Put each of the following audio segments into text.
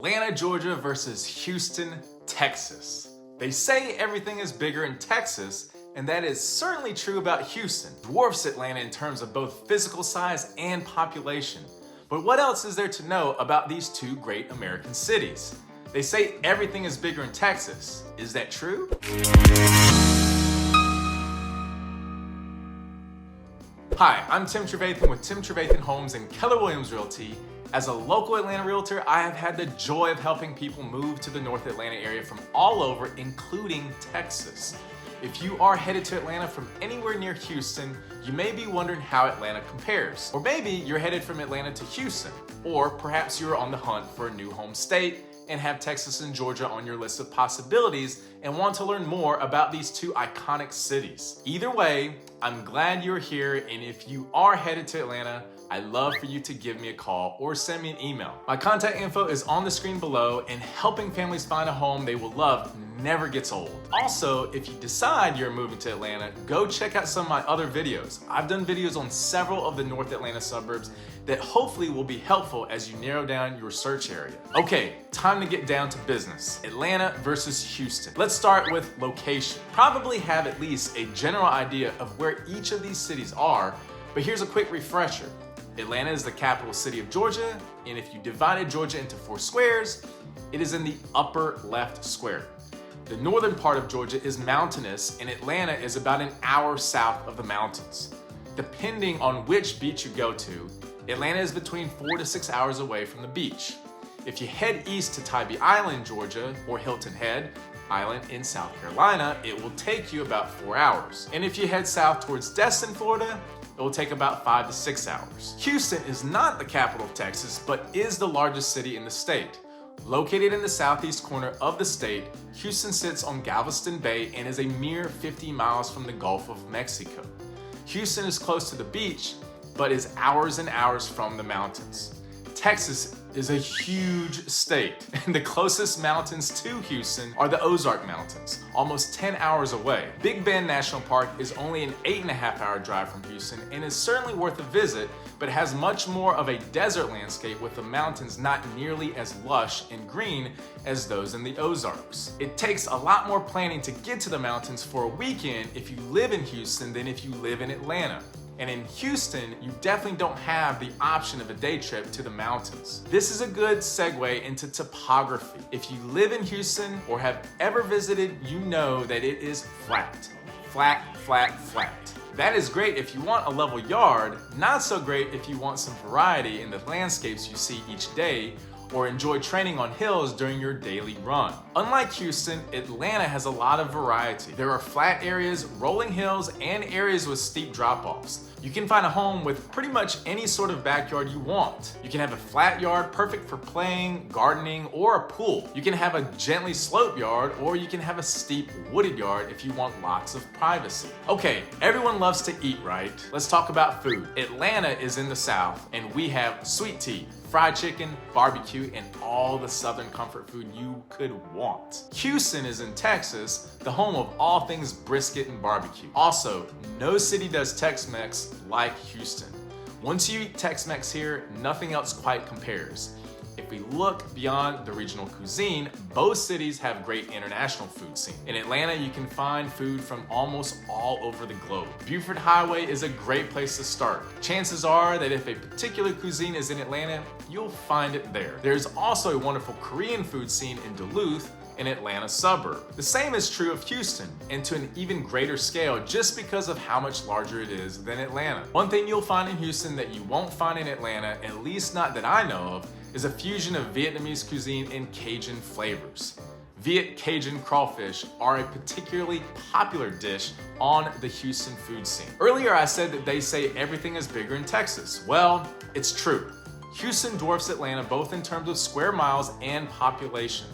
Atlanta, Georgia versus Houston, Texas. They say everything is bigger in Texas, and that is certainly true about Houston. Dwarfs Atlanta in terms of both physical size and population. But what else is there to know about these two great American cities? They say everything is bigger in Texas. Is that true? Hi, I'm Tim Trevathan with Tim Trevathan Homes and Keller Williams Realty. As a local Atlanta realtor, I have had the joy of helping people move to the North Atlanta area from all over, including Texas. If you are headed to Atlanta from anywhere near Houston, you may be wondering how Atlanta compares. Or maybe you're headed from Atlanta to Houston. Or perhaps you're on the hunt for a new home state and have Texas and Georgia on your list of possibilities and want to learn more about these two iconic cities. Either way, I'm glad you're here, and if you are headed to Atlanta, I'd love for you to give me a call or send me an email. My contact info is on the screen below, and helping families find a home they will love never gets old. Also, if you decide you're moving to Atlanta, go check out some of my other videos. I've done videos on several of the North Atlanta suburbs that hopefully will be helpful as you narrow down your search area. Okay, time to get down to business. Atlanta versus Houston. Let's start with location. Probably have at least a general idea of where each of these cities are, but here's a quick refresher. Atlanta is the capital city of Georgia, and if you divided Georgia into 4 squares, it is in the upper left square. The northern part of Georgia is mountainous, and Atlanta is about an hour south of the mountains. Depending on which beach you go to, Atlanta is between 4 to 6 hours away from the beach. If you head east to Tybee Island, Georgia, or Hilton Head Island in South Carolina, it will take you about 4 hours. And if you head south towards Destin, Florida, it will take about 5 to 6 hours. Houston is not the capital of Texas, but is the largest city in the state. Located in the southeast corner of the state, Houston sits on Galveston Bay and is a mere 50 miles from the Gulf of Mexico. Houston is close to the beach, but is hours and hours from the mountains. Texas is a huge state, and the closest mountains to Houston are the Ozark Mountains, almost 10 hours away. Big Bend National Park is only an 8.5-hour drive from Houston and is certainly worth a visit, but has much more of a desert landscape with the mountains not nearly as lush and green as those in the Ozarks. It takes a lot more planning to get to the mountains for a weekend if you live in Houston than if you live in Atlanta. And in Houston, you definitely don't have the option of a day trip to the mountains. This is a good segue into topography. If you live in Houston or have ever visited, you know that it is flat. Flat, flat, flat. That is great if you want a level yard, not so great if you want some variety in the landscapes you see each day, or enjoy training on hills during your daily run. Unlike Houston, Atlanta has a lot of variety. There are flat areas, rolling hills, and areas with steep drop-offs. You can find a home with pretty much any sort of backyard you want. You can have a flat yard perfect for playing, gardening, or a pool. You can have a gently sloped yard, or you can have a steep wooded yard if you want lots of privacy. Okay, everyone loves to eat, right? Let's talk about food. Atlanta is in the South, and we have sweet tea, fried chicken, barbecue, and all the Southern comfort food you could want. Houston is in Texas, the home of all things brisket and barbecue. Also, no city does Tex-Mex like Houston. Once you eat Tex-Mex here, nothing else quite compares. If we look beyond the regional cuisine, both cities have great international food scene. In Atlanta, you can find food from almost all over the globe. Buford Highway is a great place to start. Chances are that if a particular cuisine is in Atlanta, you'll find it there. There's also a wonderful Korean food scene in Duluth, an Atlanta suburb. The same is true of Houston, and to an even greater scale just because of how much larger it is than Atlanta. One thing you'll find in Houston that you won't find in Atlanta, at least not that I know of, is a fusion of Vietnamese cuisine and Cajun flavors. Viet Cajun crawfish are a particularly popular dish on the Houston food scene. Earlier I said that they say everything is bigger in Texas. Well, it's true. Houston dwarfs Atlanta both in terms of square miles and population.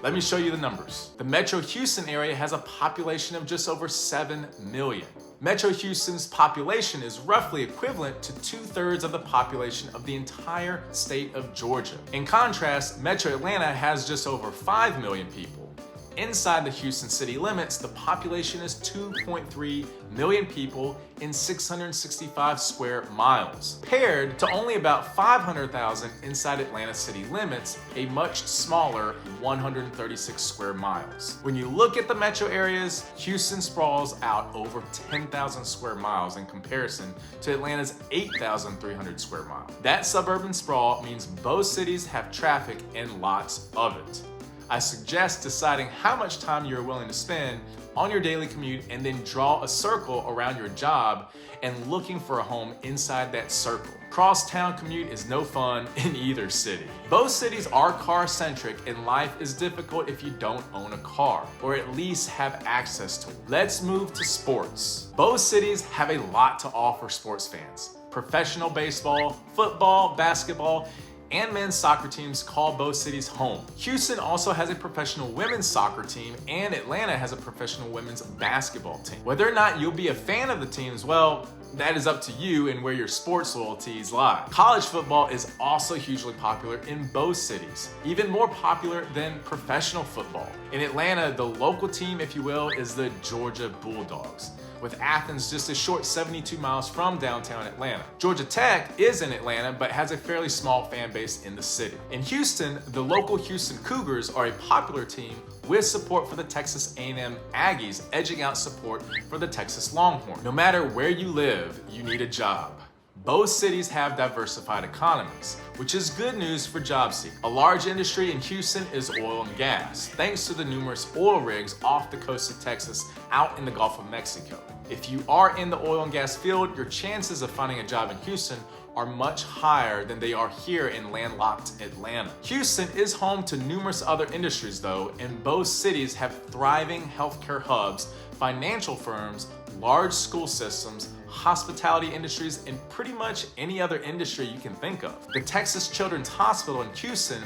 Let me show you the numbers. The Metro Houston area has a population of just over 7 million. Metro Houston's population is roughly equivalent to 2/3 of the population of the entire state of Georgia. In contrast, Metro Atlanta has just over 5 million people. Inside the Houston city limits, the population is 2.3 million people in 665 square miles, paired to only about 500,000 inside Atlanta city limits, a much smaller 136 square miles. When you look at the metro areas, Houston sprawls out over 10,000 square miles in comparison to Atlanta's 8,300 square miles. That suburban sprawl means both cities have traffic and lots of it. I suggest deciding how much time you're willing to spend on your daily commute and then draw a circle around your job and looking for a home inside that circle. Cross-town commute is no fun in either city. Both cities are car-centric and life is difficult if you don't own a car, or at least have access to it. Let's move to sports. Both cities have a lot to offer sports fans. Professional baseball, football, basketball, and men's soccer teams call both cities home. Houston also has a professional women's soccer team, and Atlanta has a professional women's basketball team. Whether or not you'll be a fan of the teams, well, that is up to you and where your sports loyalties lie. College football is also hugely popular in both cities, even more popular than professional football. In Atlanta, the local team, if you will, is the Georgia Bulldogs, with Athens just a short 72 miles from downtown Atlanta. Georgia Tech is in Atlanta, but has a fairly small fan base in the city. In Houston, the local Houston Cougars are a popular team with support for the Texas A&M Aggies, edging out support for the Texas Longhorns. No matter where you live, you need a job. Both cities have diversified economies, which is good news for job seekers. A large industry in Houston is oil and gas, thanks to the numerous oil rigs off the coast of Texas out in the Gulf of Mexico. If you are in the oil and gas field, your chances of finding a job in Houston are much higher than they are here in landlocked Atlanta. Houston is home to numerous other industries though, and both cities have thriving healthcare hubs, financial firms, large school systems, hospitality industries, and pretty much any other industry you can think of. The Texas Children's Hospital in Houston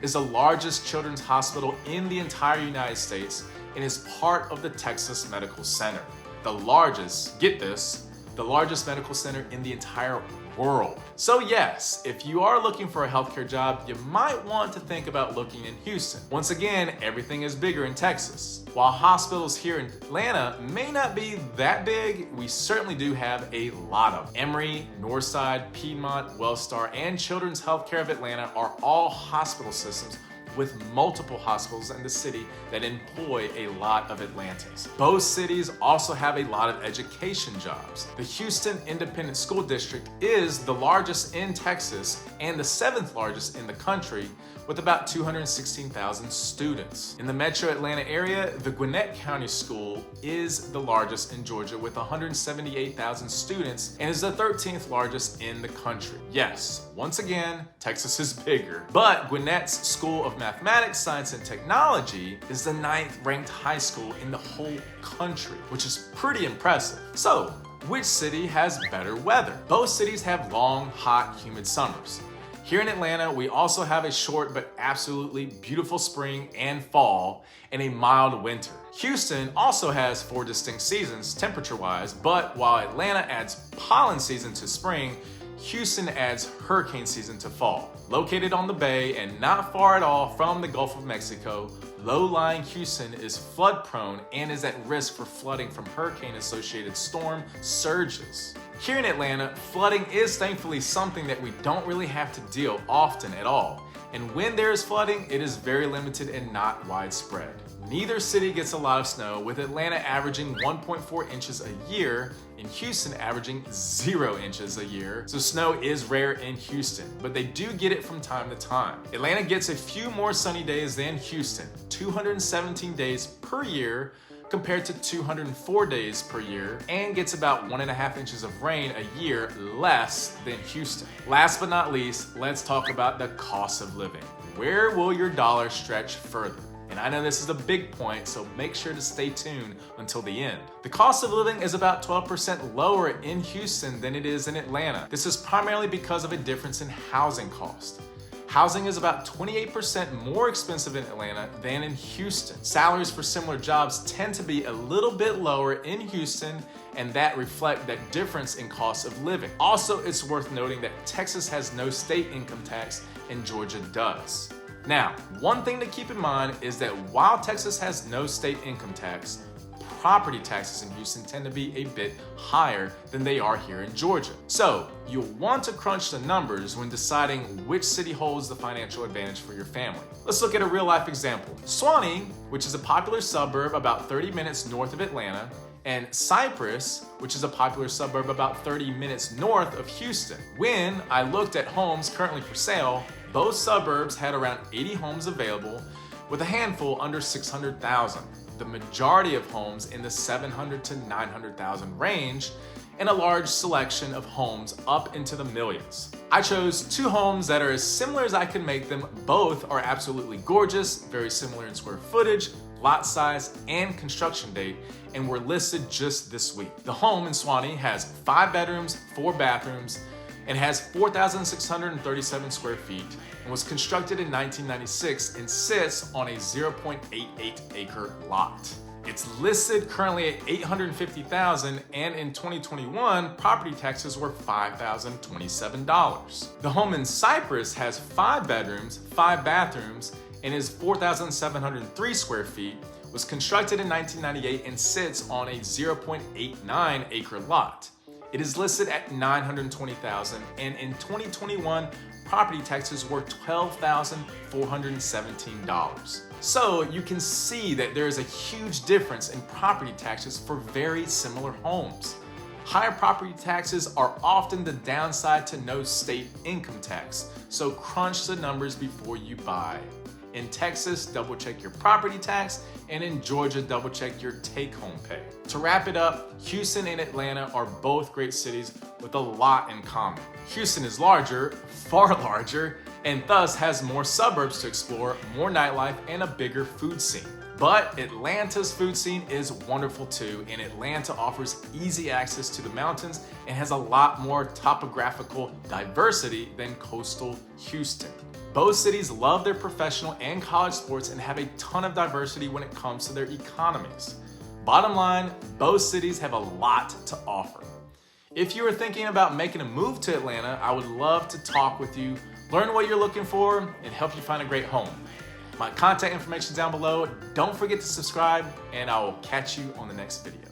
is the largest children's hospital in the entire United States and is part of the Texas Medical Center. The largest, get this, the largest medical center in the entire world. So yes, if you are looking for a healthcare job, you might want to think about looking in Houston. Once again, everything is bigger in Texas. While hospitals here in Atlanta may not be that big, we certainly do have a lot of them. Emory, Northside, Piedmont, Wellstar, and Children's Healthcare of Atlanta are all hospital systems with multiple hospitals in the city that employ a lot of Atlantans. Both cities also have a lot of education jobs. The Houston Independent School District is the largest in Texas and the 7th largest in the country, with about 216,000 students. In the metro Atlanta area, the Gwinnett County School is the largest in Georgia with 178,000 students and is the 13th largest in the country. Yes, once again, Texas is bigger, but Gwinnett's School of Mathematics, Science, and Technology is the 9th ranked high school in the whole country, which is pretty impressive. So, which city has better weather? Both cities have long, hot, humid summers. Here in Atlanta, we also have a short but absolutely beautiful spring and fall and a mild winter. Houston also has 4 distinct seasons temperature-wise, but while Atlanta adds pollen season to spring, Houston adds hurricane season to fall. Located on the bay and not far at all from the Gulf of Mexico, low-lying Houston is flood-prone and is at risk for flooding from hurricane-associated storm surges. Here in Atlanta, flooding is thankfully something that we don't really have to deal often at all. And when there is flooding, it is very limited and not widespread. Neither city gets a lot of snow, with Atlanta averaging 1.4 inches a year and Houston averaging 0 inches a year. So snow is rare in Houston, but they do get it from time to time. Atlanta gets a few more sunny days than Houston, 217 days per year, compared to 204 days per year, and gets about 1.5 inches of rain a year less than Houston. Last but not least, let's talk about the cost of living. Where will your dollar stretch further? And I know this is a big point, so make sure to stay tuned until the end. The cost of living is about 12% lower in Houston than it is in Atlanta. This is primarily because of a difference in housing cost. Housing is about 28% more expensive in Atlanta than in Houston. Salaries for similar jobs tend to be a little bit lower in Houston, and that reflect that difference in cost of living. Also, it's worth noting that Texas has no state income tax and Georgia does. Now, one thing to keep in mind is that while Texas has no state income tax, property taxes in Houston tend to be a bit higher than they are here in Georgia. So you'll want to crunch the numbers when deciding which city holds the financial advantage for your family. Let's look at a real life example. Suwanee, which is a popular suburb about 30 minutes north of Atlanta, and Cypress, which is a popular suburb about 30 minutes north of Houston. When I looked at homes currently for sale, both suburbs had around 80 homes available, with a handful under 600,000. The majority of homes in the 700 to 900,000 range, and a large selection of homes up into the millions. I chose two homes that are as similar as I could make them. Both are absolutely gorgeous, very similar in square footage, lot size, and construction date, and were listed just this week. The home in Suwanee has 5 bedrooms, 4 bathrooms, and has 4,637 square feet, and was constructed in 1996 and sits on a 0.88 acre lot. It's listed currently at $850,000, and in 2021, property taxes were $5,027. The home in Cypress has 5 bedrooms, 5 bathrooms, and is 4,703 square feet, was constructed in 1998 and sits on a 0.89 acre lot. It is listed at $920,000, and in 2021, property taxes were $12,417. So you can see that there is a huge difference in property taxes for very similar homes. Higher property taxes are often the downside to no state income tax, so crunch the numbers before you buy. In Texas, double check your property tax, and in Georgia, double check your take-home pay. To wrap it up, Houston and Atlanta are both great cities with a lot in common. Houston is larger, far larger, and thus has more suburbs to explore, more nightlife, and a bigger food scene. But Atlanta's food scene is wonderful too, and Atlanta offers easy access to the mountains and has a lot more topographical diversity than coastal Houston. Both cities love their professional and college sports and have a ton of diversity when it comes to their economies. Bottom line, both cities have a lot to offer. If you are thinking about making a move to Atlanta, I would love to talk with you, learn what you're looking for, and help you find a great home. My contact information is down below. Don't forget to subscribe, and I will catch you on the next video.